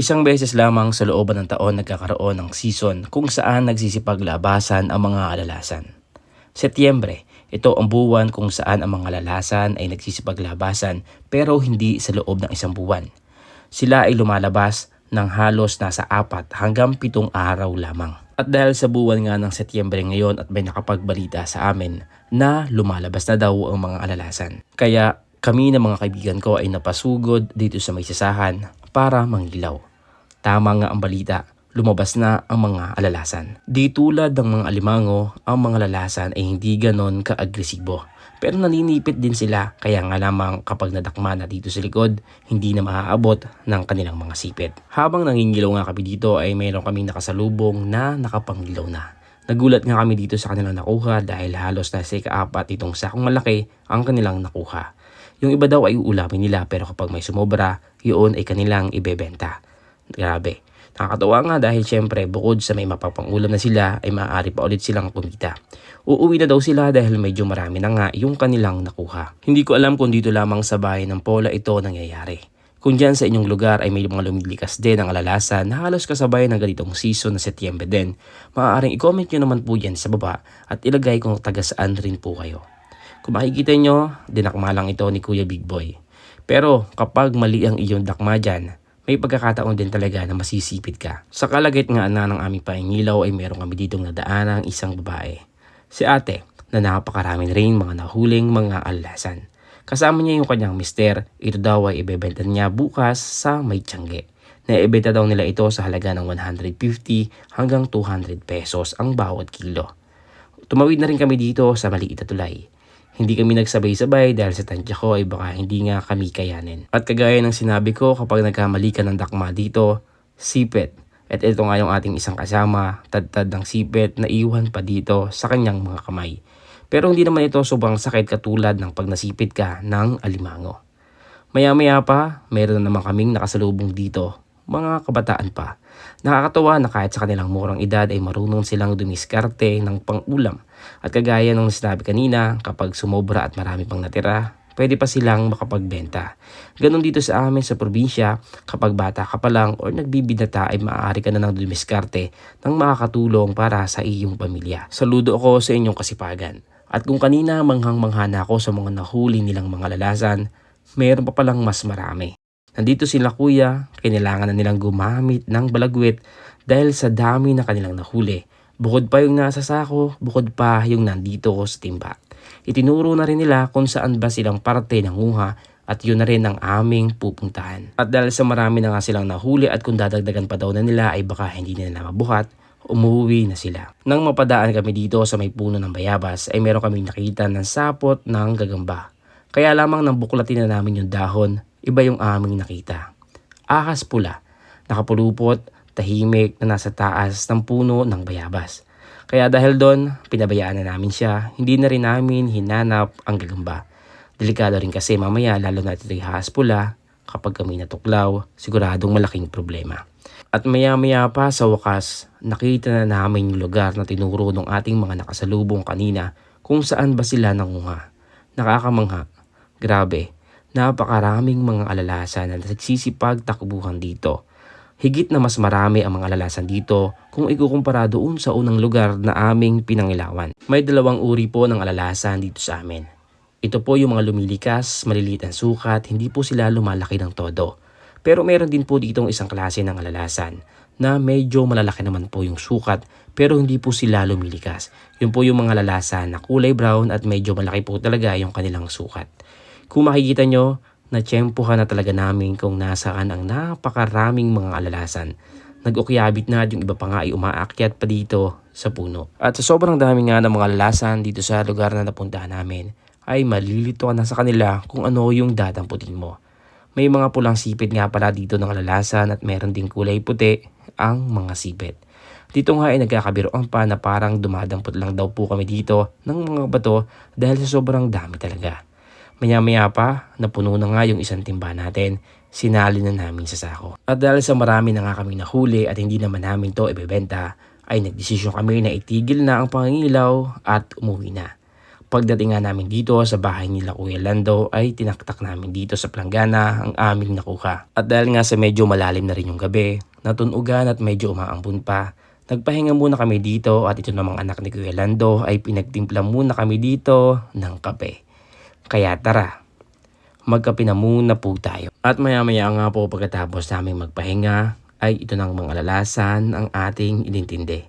Isang beses lamang sa looban ng taon nagkakaroon ng season kung saan nagsisipaglabasan ang mga alalasan. Setyembre, ito ang buwan kung saan ang mga alalasan ay nagsisipaglabasan pero hindi sa loob ng isang buwan. Sila ay lumalabas ng halos nasa 4 hanggang 7 araw lamang. At dahil sa buwan nga ng Setyembre ngayon at may nakapagbalita sa amin na lumalabas na daw ang mga alalasan. Kaya kami ng mga kaibigan ko ay napasugod dito sa may sasahan para manggilaw. Tama nga ang balita, lumabas na ang mga alalasan. Di tulad ng mga alimango, ang mga alalasan ay hindi ganon ka-agresibo. Pero naninipit din sila, kaya nga lamang kapag nadakma na dito sa likod, hindi na maaabot ng kanilang mga sipit. Habang nangingilaw nga kami dito ay mayroon kaming nakasalubong na nakapanggilaw na. Nagulat nga kami dito sa kanilang nakuha dahil halos na sa ika-4 itong sakong malaki ang kanilang nakuha. Yung iba daw ay uulamin nila pero kapag may sumobra, yun ay kanilang ibebenta. Grabe. Nakakatawa nga dahil syempre bukod sa may mapapangulam na sila ay maaari pa ulit silang kumita. Uuwi na daw sila dahil medyo marami na nga yung kanilang nakuha. Hindi ko alam kung dito lamang sa bayan ng Pola ito nangyayari. Kung dyan sa inyong lugar ay may mga lumilikas din ang alalasan na halos kasabay ng ganitong season na Setyembre din, maaaring i-comment nyo naman po yan sa baba at ilagay kung taga saan rin po kayo. Kung makikita nyo, dinakma lang ito ni Kuya Big Boy. Pero kapag mali ang iyong dakma dyan, may pagkakataon din talaga na masisipit ka. Sa kalagit nga na ng aming pahingilaw ay meron kami ditong nadaan ng isang babae. Si ate na napakarami rin mga nahuling mga alalasan. Kasama niya yung kanyang mister, ito daw ay ibebenta niya bukas sa may tiyangge. Naibenta daw nila ito sa halaga ng 150 hanggang 200 pesos ang bawat kilo. Tumawid na rin kami dito sa maliit na tulay. Hindi kami nagsabay-sabay dahil sa tansya ko ay baka hindi nga kami kayanin. At kagaya ng sinabi ko, kapag nagkamali ka ng dakma dito, sipit. At ito nga yung ating isang kasama, tad-tad ng sipit na iwan pa dito sa kanyang mga kamay. Pero hindi naman ito sobrang sakit katulad ng pag nasipit ka ng alimango. Maya-maya pa, meron na naman kaming nakasalubong dito, mga kabataan pa. Nakakatawa na kahit sa kanilang murang edad ay marunong silang dumiskarte ng pang-ulam. At kagaya ng sinabi kanina, kapag sumobra at marami pang natira, pwede pa silang makapagbenta. Ganon dito sa amin sa probinsya, kapag bata ka pa lang o nagbibidata ay maaari ka na ng dumiskarte ng makakatulong para sa iyong pamilya. Saludo ako sa inyong kasipagan. At kung kanina manghang-mangha na ako sa mga nahuli nilang mga lalasan, mayroon pa palang mas marami. Nandito sila kuya, kailangan na nilang gumamit ng balagwit dahil sa dami na kanilang nahuli. Bukod pa yung nasa sako, bukod pa yung nandito sa timba. Itinuro na rin nila kung saan ba silang parte ng nguha at yun na rin ang aming pupuntahan. At dahil sa marami na nga silang nahuli at kung dadagdagan pa daw na nila ay baka hindi nila mabuhat, umuwi na sila. Nang mapadaan kami dito sa may puno ng bayabas ay meron kaming nakita ng sapot ng gagamba. Kaya lamang nang buklatin na namin yung dahon, iba yung aming nakita. Ahas pula, nakapulupot, tahimik na nasa taas ng puno ng bayabas. Kaya dahil doon, pinabayaan na namin siya, hindi na rin namin hinanap ang gagamba. Delikado rin kasi mamaya lalo na ito yung ahas pula, kapag kami natuklaw, siguradong malaking problema. At maya-maya pa sa wakas, nakita na namin yung lugar na tinuro ng ating mga nakasalubong kanina kung saan ba sila nanguha. Nakakamangha. Grabe, napakaraming mga alalasan na nagsisipag takbuhan dito. Higit na mas marami ang mga alalasan dito kung ikukumpara doon sa unang lugar na aming pinangilawan. May 2 uri po ng alalasan dito sa amin. Ito po yung mga lumilikas, maliliit ang sukat, hindi po sila lumalaki ng todo. Pero meron din po ditong isang klase ng alalasan na medyo malalaki naman po yung sukat pero hindi po sila lumilikas. Yun po yung mga alalasan na kulay brown at medyo malaki po talaga yung kanilang sukat. Kung makikita nyo, natsyempohan na talaga namin kung nasaan ang napakaraming mga alalasan. Nag-ukyabit na at yung iba pa nga ay umaakyat pa dito sa puno. At sa sobrang dami nga ng mga alalasan dito sa lugar na napuntahan namin, ay malilito ka na sa kanila kung ano yung dadamputin mo. May mga pulang sipit nga pala dito ng alalasan at meron ding kulay puti ang mga sipit. Dito nga ay nagkakabiroan pa na parang dumadampot lang daw po kami dito ng mga bato dahil sa sobrang dami talaga. Maya-maya pa, napuno na nga yung isang timba natin, sinali na namin sa sako. At dahil sa marami na nga kami nahuli at hindi naman namin to ibebenta, ay nagdesisyon kami na itigil na ang pangingilaw at umuwi na. Pagdating nga namin dito sa bahay nila Kuya Lando ay tinaktak namin dito sa planggana ang aming nakuha. At dahil nga sa medyo malalim na rin yung gabi, natunugan at medyo umaambon pa, nagpahinga muna kami dito at ito namang anak ni Kuya Lando ay pinagtimpla muna kami dito ng kape. Kaya tara, magkape na muna po tayo. At maya-maya nga po pagkatapos namin magpahinga ay ito ng mga alalasan ang ating inintindi.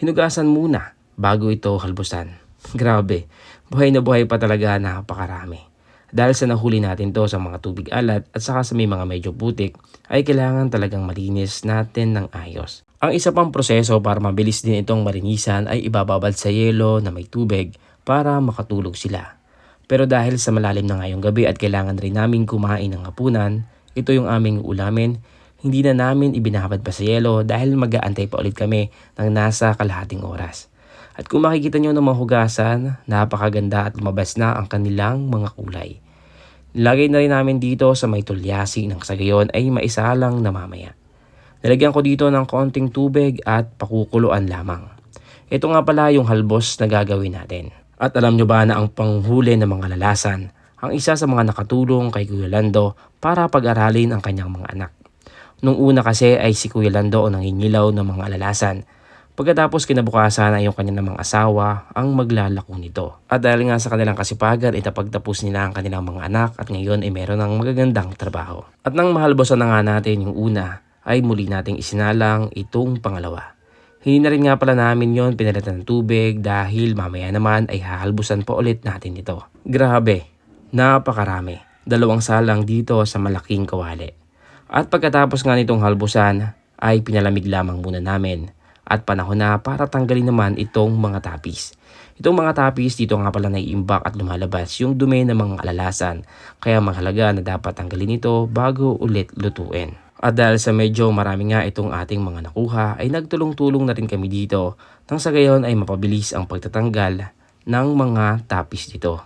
Hinugasan muna bago ito halbusan. Grabe, buhay na buhay pa talaga, napakarami. Dahil sa nahuli natin to sa mga tubig alat at saka sa may mga medyo putik ay kailangan talagang malinis natin ng ayos. Ang isa pang proseso para mabilis din itong malinisan ay ibababad sa yelo na may tubig para makatulog sila. Pero dahil sa malalim na ngayong gabi at kailangan rin namin kumain ng hapunan, ito yung aming ulamin, hindi na namin ibinabad pa sa yelo dahil mag-aantay pa ulit kami ng nasa kalahating oras. At kung makikita nyo ng mga hugasan, napakaganda at lumabas na ang kanilang mga kulay. Nilagay na rin namin dito sa may tulyasi ng sa gayon ay maisalang na mamaya. Nilagyan ko dito ng konting tubig at pakukuluan lamang. Ito nga pala yung halbos na gagawin natin. At alam nyo ba na ang panghuli ng mga lalasan, ang isa sa mga nakatulong kay Kuya Lando para pag-aralin ang kanyang mga anak. Nung una kasi ay si Kuya Lando ang nangingilaw ng mga alalasan. Pagkatapos kinabukasan ay yung kanyang namang asawa ang maglalako nito. At dahil nga sa kanilang kasipagan, itapagtapos nila ang kanilang mga anak at ngayon ay meron ng magagandang trabaho. At nang mahalbosan na nga natin yung una, ay muli nating isinalang itong pangalawa. Hindi na rin nga pala namin yon pinalitan ng tubig dahil mamaya naman ay hahalbusan pa ulit natin ito. Grabe, napakarami. 2 salang dito sa malaking kawali. At pagkatapos nga nitong halbusan ay pinalamig lamang muna namin. At panahon na para tanggalin naman itong mga tapis. Itong mga tapis dito nga pala naiimbak at lumalabas yung dumi ng mga alalasan. Kaya mahalaga na dapat tanggalin ito bago ulit lutuin. At dahil sa medyo marami nga itong ating mga nakuha ay nagtulong-tulong na rin kami dito nang sa gayon ay mapabilis ang pagtatanggal ng mga tapis dito.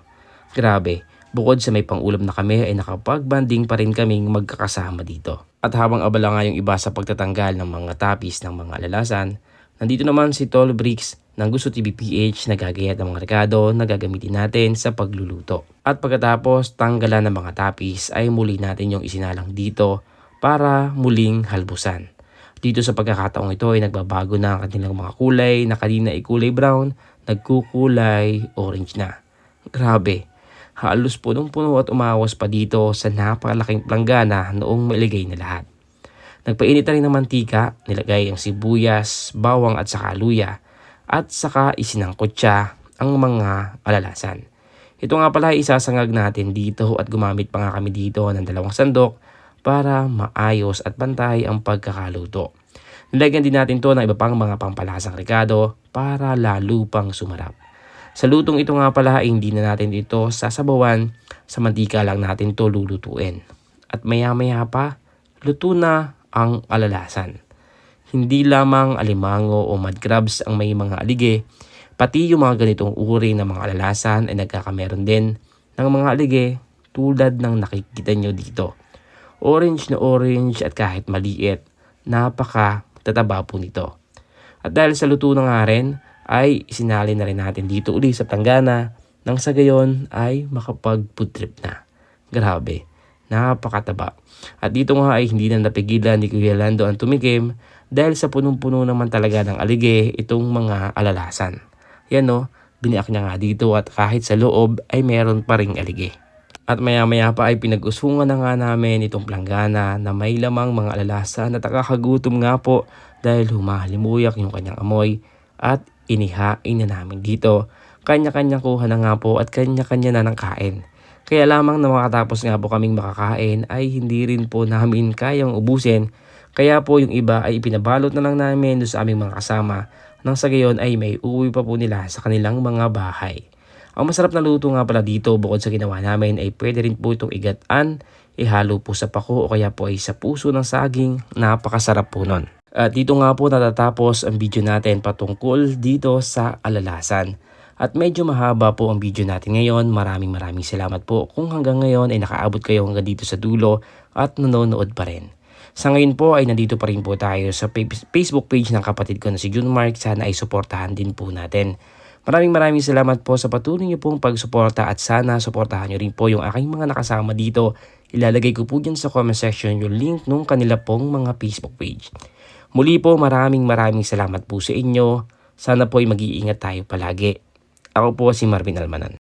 Grabe, bukod sa may pangulam na kami ay nakapagbanding pa rin kaming magkakasama dito. At habang abala nga yung iba sa pagtatanggal ng mga tapis ng mga alalasan, nandito naman si Tol Bricks ng Gusto TV PH na gagayat ng mga rekado na gagamitin natin sa pagluluto. At pagkatapos tanggalan ng mga tapis ay muli natin yung isinalang dito para muling halbusan. Dito sa pagkakataong ito ay nagbabago na ang kanilang mga kulay na kanina ay kulay brown, nagkukulay orange na. Grabe, halos punong-puno at umawas pa dito sa napakalaking planggana noong mailigay na lahat. Nagpainit na rin ng mantika, nilagay ang sibuyas, bawang at saka luya at saka isinangkot siya ang mga alalasan. Ito nga pala isasangag natin dito at gumamit pa nga kami dito ng 2 sandok para maayos at pantay ang pagkakaluto. Nilagyan din natin to ng iba pang mga pampalasang rekado para lalo pang sumarap. Sa lutong ito nga pala ay hindi na natin ito sasabawan, sa mantika lang natin to lulutuin. At maya-maya pa, luto na ang alalasan. Hindi lamang alimango o mud crabs ang may mga alige, pati yung mga ganitong uri ng mga alalasan ay nagkakameron din ng mga alige tulad ng nakikita nyo dito. Orange na orange at kahit maliit, napaka-tataba po nito. At dahil sa luto na nga rin, ay isinali na rin natin dito uli sa planggana nang sa gayon ay makapag-food trip na. Grabe, napakataba. At dito nga ay hindi na napigilan ni Kuya Lando ang tumikim dahil sa punong-puno naman talaga ng alige itong mga alalasan. Yan no, biniak niya nga dito at kahit sa loob ay meron pa ring alige. At maya-maya pa ay pinag-usungan na nga namin itong planggana na may lamang mga alalasan na nakakagutom nga po dahil humahalimuyak yung kanyang amoy at inihain na namin dito. Kanya-kanya kuha na nga po at kanya-kanya na ng kain. Kaya lamang na makatapos nga po kaming makakain ay hindi rin po namin kayang ubusin. Kaya po yung iba ay ipinabalot na lang namin doon sa aming mga kasama nang sa gayon ay may uwi pa po nila sa kanilang mga bahay. Ang masarap na luto nga pala dito bukod sa ginawa namin ay pwede rin po itong igatan, ihalo po sa pako o kaya po ay sa puso ng saging, napakasarap po nun. At dito nga po natatapos ang video natin patungkol dito sa alalasan. At medyo mahaba po ang video natin ngayon. Maraming salamat po kung hanggang ngayon ay nakaabot kayo hanggang dito sa dulo at nanonood pa rin. Sa ngayon po ay nandito pa rin po tayo sa Facebook page ng kapatid ko na si Junmark. Sana ay suportahan din po natin. Maraming salamat po sa patuloy niyo pong pagsuporta at sana suportahan niyo rin po yung aking mga nakasama dito. Ilalagay ko po dyan sa comment section yung link nung kanila pong mga Facebook page. Muli po maraming salamat po sa inyo. Sana po ay mag-iingat tayo palagi. Ako po si Marvin Almanan.